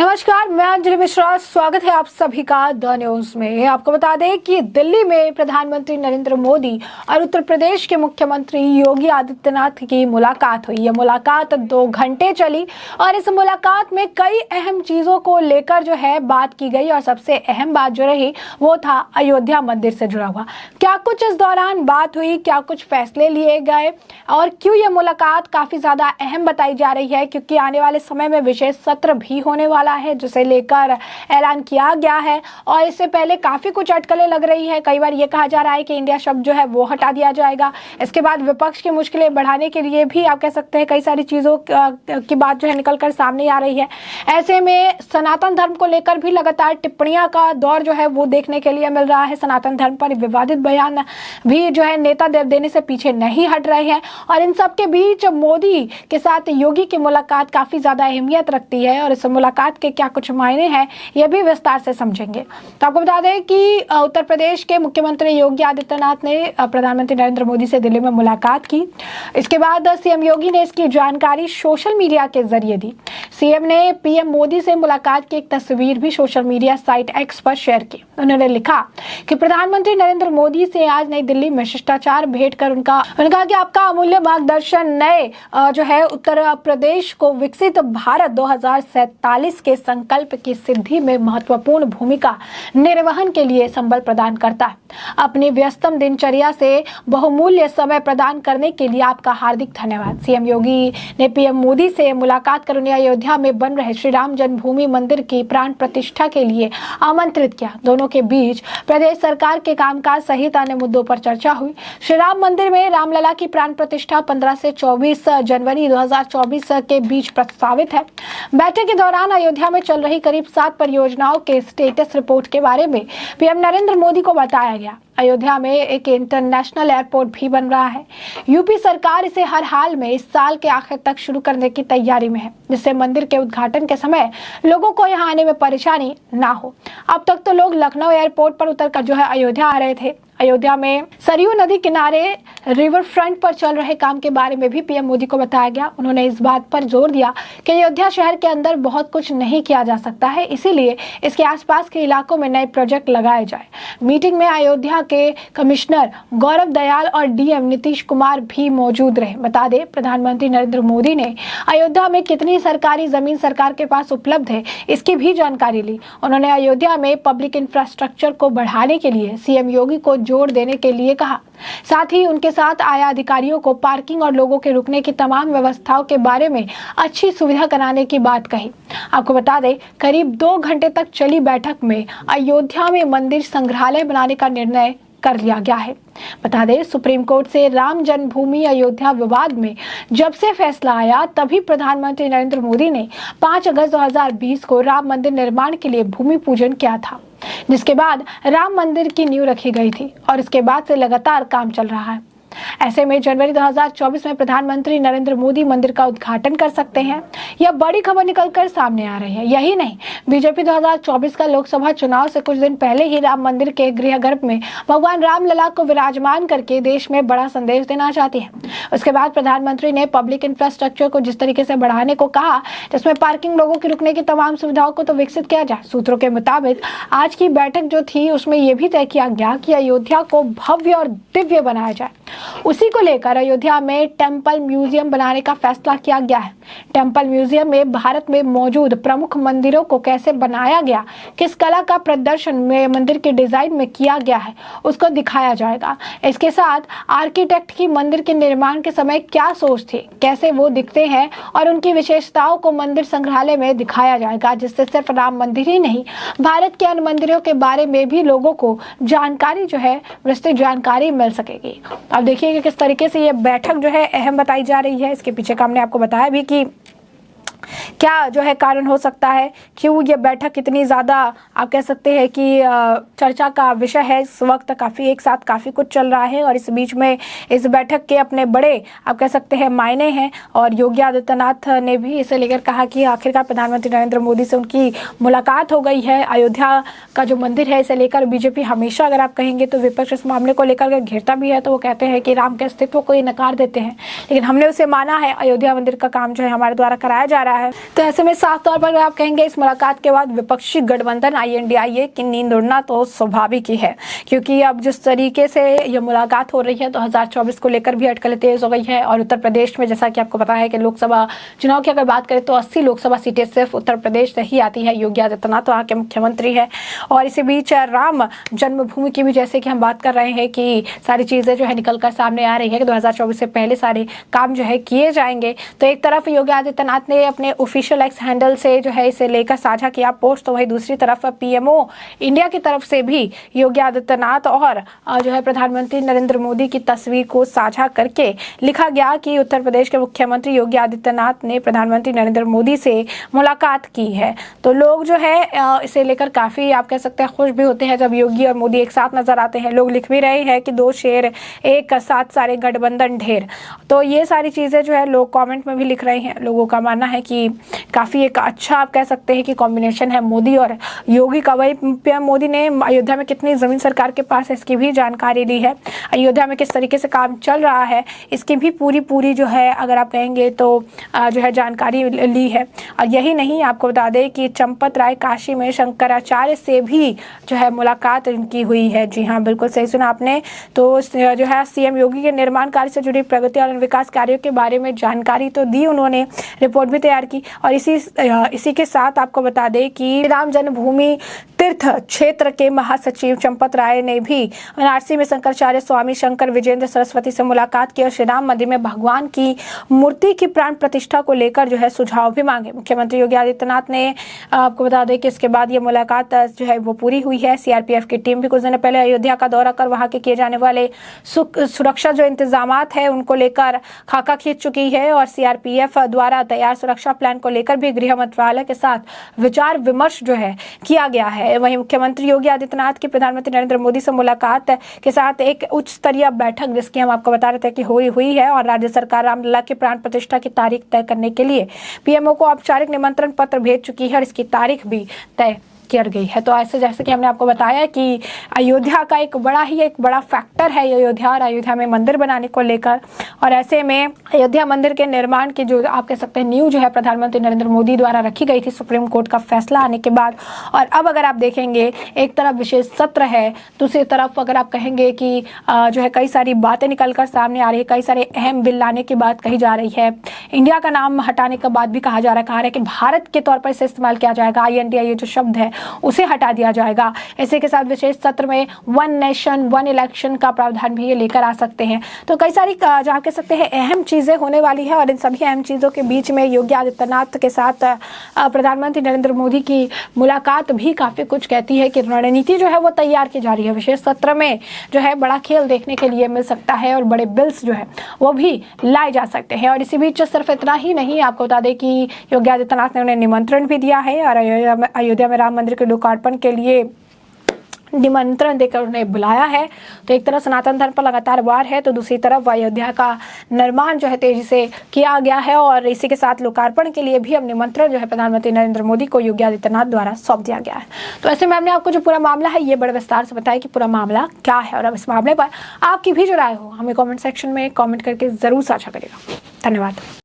नमस्कार, मैं अंजलि मिश्रा। स्वागत है आप सभी का द न्यूज में। आपको बता दें कि दिल्ली में प्रधानमंत्री नरेंद्र मोदी और उत्तर प्रदेश के मुख्यमंत्री योगी आदित्यनाथ की मुलाकात हुई। यह मुलाकात 2 घंटे चली और इस मुलाकात में कई अहम चीजों को लेकर जो है बात की गई और सबसे अहम बात जो रही वो था अयोध्या मंदिर से जुड़ा हुआ। क्या कुछ इस दौरान बात हुई, क्या कुछ फैसले लिए गए और क्यों यह मुलाकात काफी ज्यादा अहम बताई जा रही है, क्योंकि आने वाले समय में विशेष सत्र भी होने वाला है जिसे लेकर ऐलान किया गया है। और इससे पहले काफी कुछ अटकलें लग रही है। कई बार ये कहा जा रहा है कि इंडिया शब्द जो है वो हटा दिया जाएगा। इसके बाद विपक्ष की मुश्किलें बढ़ाने के लिए भी आप कह सकते हैं कई सारी चीजों की बात जो है निकलकर सामने आ रही है। ऐसे में सनातन धर्म को लेकर भी लगातार टिप्पणियां का दौर जो है वो देखने के लिए मिल रहा है। सनातन धर्म पर विवादित बयान भी जो है नेता देने से पीछे नहीं हट रहे हैं। और इन सब के बीच मोदी के साथ योगी की मुलाकात काफी ज्यादा अहमियत रखती है और इस मुलाकात के क्या कुछ मायने हैं यह भी विस्तार से समझेंगे। तो आपको बता दें कि उत्तर प्रदेश के मुख्यमंत्री योगी आदित्यनाथ ने प्रधानमंत्री नरेंद्र मोदी से दिल्ली में मुलाकात की। इसके बाद सीएम योगी ने इसकी जानकारी सोशल मीडिया के जरिए दी। सीएम ने पीएम मोदी से मुलाकात की एक तस्वीर भी सोशल मीडिया साइट एक्स पर शेयर की। उन्होंने लिखा कि प्रधानमंत्री नरेंद्र मोदी से आज नई दिल्ली में शिष्टाचार भेंट कर उनका कि आपका अमूल्य मार्गदर्शन नए जो है उत्तर प्रदेश को विकसित भारत 2047 के संकल्प की सिद्धि में महत्वपूर्ण भूमिका निर्वहन के लिए संबल प्रदान करता है। अपनी व्यस्तम दिनचर्या से बहुमूल्य समय प्रदान करने के लिए आपका हार्दिक धन्यवाद। सीएम योगी ने पीएम मोदी से मुलाकात कर उन्हें अयोध्या में बन रहे श्री राम जन्मभूमि मंदिर की प्राण प्रतिष्ठा के लिए आमंत्रित किया। दोनों के बीच प्रदेश सरकार के कामकाज सहित अन्य मुद्दों पर चर्चा हुई। श्री राम मंदिर में रामलला की प्राण प्रतिष्ठा 15 से 24 जनवरी 2024 के बीच प्रस्तावित है। बैठक के दौरान अयोध्या में चल रही करीब 7 परियोजनाओं के स्टेटस रिपोर्ट के बारे में पीएम नरेंद्र मोदी को बताया गया। अयोध्या में एक इंटरनेशनल एयरपोर्ट भी बन रहा है। यूपी सरकार इसे हर हाल में इस साल के आखिर तक शुरू करने की तैयारी में है, जिससे मंदिर के उद्घाटन के समय लोगों को यहां आने में परेशानी ना हो। अब तक तो लोग लखनऊ एयरपोर्ट पर उतरकर जो है अयोध्या आ रहे थे। अयोध्या में सरयू नदी किनारे रिवर फ्रंट पर चल रहे काम के बारे में भी पीएम मोदी को बताया गया। उन्होंने इस बात पर जोर दिया कि अयोध्या शहर के अंदर बहुत कुछ नहीं किया जा सकता है, इसीलिए इसके आसपास के इलाकों में नए प्रोजेक्ट लगाए जाए। मीटिंग में अयोध्या के कमिश्नर गौरव दयाल और डीएम नीतीश कुमार भी मौजूद रहे। बता दें, प्रधानमंत्री नरेंद्र मोदी ने अयोध्या में कितनी सरकारी जमीन सरकार के पास उपलब्ध है इसकी भी जानकारी ली। उन्होंने अयोध्या में पब्लिक इंफ्रास्ट्रक्चर को बढ़ाने के लिए सीएम योगी को जोर देने के लिए कहा। साथ ही उनके साथ आया अधिकारियों को पार्किंग और लोगों के रुकने की तमाम व्यवस्थाओं के बारे में अच्छी सुविधा कराने की बात कही। आपको बता दें, करीब 2 घंटे तक चली बैठक में अयोध्या में मंदिर संग्रहालय बनाने का निर्णय कर लिया गया है। बता दें, सुप्रीम कोर्ट से राम जन्मभूमि अयोध्या विवाद में जब से फैसला आया तभी प्रधानमंत्री नरेंद्र मोदी ने 5 अगस्त 2020 को राम मंदिर निर्माण के लिए भूमि पूजन किया था, जिसके बाद राम मंदिर की नींव रखी गई थी और इसके बाद से लगातार काम चल रहा है। ऐसे में जनवरी 2024 में प्रधानमंत्री नरेंद्र मोदी मंदिर का उद्घाटन कर सकते हैं। यह बड़ी खबर निकलकर सामने आ रही है। यही नहीं, बीजेपी 2024 का लोकसभा चुनाव से कुछ दिन पहले ही राम मंदिर के गृहगर्भ में भगवान रामलला को विराजमान करके देश में बड़ा संदेश देना चाहती है। उसके बाद प्रधानमंत्री ने पब्लिक इंफ्रास्ट्रक्चर को जिस तरीके से बढ़ाने को कहा, जिसमें पार्किंग, लोगों के रुकने की तमाम सुविधाओं को तो विकसित किया जाए। सूत्रों के मुताबिक आज की बैठक जो थी उसमें यह भी तय किया गया कि अयोध्या को भव्य और दिव्य बनाया जाए। उसी को लेकर अयोध्या में टेम्पल म्यूजियम बनाने का फैसला किया गया है। टेम्पल म्यूजियम में भारत में मौजूद प्रमुख मंदिरों को कैसे बनाया गया, किस कला का प्रदर्शन में मंदिर के डिजाइन में किया गया है, उसको दिखाया जाएगा। इसके साथ आर्किटेक्ट की मंदिर के निर्माण के समय क्या सोच थी, कैसे वो दिखते हैं और उनकी विशेषताओं को मंदिर संग्रहालय में दिखाया जाएगा, जिससे सिर्फ राम मंदिर ही नहीं भारत के अन्य मंदिरों के बारे में भी लोगों को जानकारी जो है विस्तृत जानकारी मिल सकेगी। अब देखिए कि किस तरीके से ये बैठक जो है अहम बताई जा रही है। इसके पीछे का हमने आपको बताया भी कि क्या जो है कारण हो सकता है, क्यों ये बैठक इतनी ज़्यादा आप कह सकते हैं कि चर्चा का विषय है। इस वक्त काफ़ी एक साथ काफ़ी कुछ चल रहा है और इस बीच में इस बैठक के अपने बड़े आप कह सकते हैं मायने हैं। और योगी आदित्यनाथ ने भी इसे लेकर कहा कि आखिरकार प्रधानमंत्री नरेंद्र मोदी से उनकी मुलाकात हो गई है। अयोध्या का जो मंदिर है इसे लेकर बीजेपी हमेशा, अगर आप कहेंगे तो विपक्ष इस मामले को लेकर घेरता भी है, तो वो कहते हैं कि राम के अस्तित्व को ही नकार देते हैं। लेकिन हमने उसे माना है, अयोध्या मंदिर का काम जो है हमारे द्वारा कराया जा रहा है रहा है। तो ऐसे में साफ तौर पर आप कहेंगे इस मुलाकात के बाद विपक्षी गठबंधन INDIA की नींद उड़ना तो स्वाभाविक ही है, क्योंकि अब जिस तरीके से ये मुलाकात हो रही है 2024 को लेकर भी अटकलें तेज हो गई है। और उत्तर प्रदेश में जैसा कि आपको पता है कि लोकसभा चुनाव की अगर बात करें तो 80 लोकसभा सीटें सिर्फ उत्तर प्रदेश से ही आती है। योगी आदित्यनाथ वहाँ के मुख्यमंत्री है। और इसी बीच राम जन्मभूमि की भी जैसे कि हम बात कर रहे हैं कि सारी चीज़ें जो है निकल कर सामने आ रही है कि 2024 से पहले सारे काम जो है किए जाएंगे। तो एक तरफ योगी आदित्यनाथ ने अपने ऑफिशियल एक्स हैंडल से जो है इसे लेकर साझा किया पोस्ट, तो वहीं दूसरी तरफ PMO इंडिया की तरफ से भी योगी आदित्यनाथ और जो है प्रधानमंत्री नरेंद्र मोदी की तस्वीर को साझा करके लिखा गया कि उत्तर प्रदेश के मुख्यमंत्री योगी आदित्यनाथ ने प्रधानमंत्री नरेंद्र मोदी से मुलाकात की है। तो लोग जो है इसे लेकर काफ़ी आप कह सकते हैं खुश भी होते हैं जब योगी और मोदी एक साथ नजर आते हैं। लोग लिख भी रहे हैं कि दो शेर एक साथ सारे गठबंधन ढेर। तो ये सारी चीज़ें जो है लोग कमेंट में भी लिख रहे हैं। लोगों का मानना है कि काफ़ी एक अच्छा आप कह सकते हैं कि कॉम्बिनेशन है मोदी और योगी का। वही PM मोदी ने अयोध्या में कितनी ज़मीन सरकार के पास है इसकी भी जानकारी ली है। अयोध्या में किस तरीके से काम चल रहा है इसकी भी पूरी जो है अगर आप कहेंगे तो जो है जानकारी ली है। और यही नहीं, आपको बता दें कि चंपत राय काशी में शंकराचार्य से भी जो है मुलाकात इनकी हुई है। जी हाँ, बिल्कुल सही सुना आपने। तो जो है CM योगी के निर्माण कार्य से जुड़ी प्रगति और विकास कार्यों के बारे में जानकारी तो दी उन्होंने, रिपोर्ट भी तैयार की। और इसी के साथ आपको बता दें कि राम जन्मभूमि तीर्थ क्षेत्र के महासचिव चंपत राय ने भी वाराणसी में शंकराचार्य स्वामी शंकर विजेंद्र सरस्वती से मुलाकात की और श्री राम मंदिर में भगवान की मूर्ति की प्राण प्रतिष्ठा को लेकर जो है सुझाव भी मांगे। मुख्यमंत्री योगी आदित्यनाथ ने आपको बता दें कि इसके बाद ये मुलाकात जो है वो पूरी हुई है। CRPF की टीम भी कुछ दिन पहले अयोध्या का दौरा कर वहां के किए जाने वाले सुरक्षा जो इंतजामात है उनको लेकर खाका खींच चुकी है। और CRPF द्वारा तैयार सुरक्षा प्लान को लेकर भी गृह मंत्रालय के साथ विचार विमर्श जो है किया गया है। वहीं मुख्यमंत्री योगी आदित्यनाथ की प्रधानमंत्री नरेंद्र मोदी से मुलाकात के साथ एक उच्च स्तरीय बैठक जिसकी हम आपको बता रहे थे कि हुई है। और राज्य सरकार रामलला की प्राण प्रतिष्ठा की तारीख तय करने के लिए PMO को औपचारिक निमंत्रण पत्र भेज चुकी है और इसकी तारीख भी तय कर गई है। तो ऐसे जैसे कि हमने आपको बताया कि अयोध्या का एक बड़ा फैक्टर है अयोध्या और अयोध्या में मंदिर बनाने को लेकर। और ऐसे में अयोध्या मंदिर के निर्माण की जो आप कह सकते हैं नींव जो है प्रधानमंत्री नरेंद्र मोदी द्वारा रखी गई थी सुप्रीम कोर्ट का फैसला आने के बाद। और अब अगर आप देखेंगे एक तरफ विशेष सत्र है, दूसरी तरफ अगर आप कहेंगे कि जो है कई सारी बातें निकल कर सामने आ रही है, कई सारे अहम बिल लाने की बात कही जा रही है। इंडिया का नाम हटाने का बात भी कहा जा रहा है कि भारत के तौर पर इसे इस्तेमाल किया जाएगा। INDIA जो शब्द है उसे हटा दिया जाएगा। इसी के साथ विशेष सत्र में 1 नेशन 1 इलेक्शन का प्रावधान भी ये लेकर आ सकते हैं। तो कई सारी जहाँ कह सकते हैं अहम चीजें होने वाली है। और इन सभी अहम चीजों के बीच में योगी आदित्यनाथ के साथ प्रधानमंत्री नरेंद्र मोदी की मुलाकात भी काफी कुछ कहती है कि रणनीति जो है वो तैयार की जा रही है। विशेष सत्र में जो है बड़ा खेल देखने के लिए मिल सकता है और बड़े बिल्स जो है वो भी लाए जा सकते हैं। और इसी बीच सिर्फ इतना ही नहीं, आपको बता दें कि योगी आदित्यनाथ ने उन्हें निमंत्रण भी दिया है और अयोध्या में राम मंदिर के लोकार्पण के लिए निमंत्रण देकर उन्हें बुलाया है। तो एक तरफ सनातन धर्म पर लगातार वार है तो दूसरी तरफ अयोध्या का निर्माण जो है तेजी से किया गया है। और इसी के साथ लोकार्पण के लिए भी अब निमंत्रण जो है प्रधानमंत्री नरेंद्र मोदी को योगी आदित्यनाथ द्वारा सौंप दिया गया है। तो ऐसे में हमने आपको जो पूरा मामला है ये बड़े विस्तार से बताया कि पूरा मामला क्या है। और अब इस मामले पर आपकी भी जो राय हो हमें कॉमेंट सेक्शन में कॉमेंट करके जरूर साझा करेगा। धन्यवाद।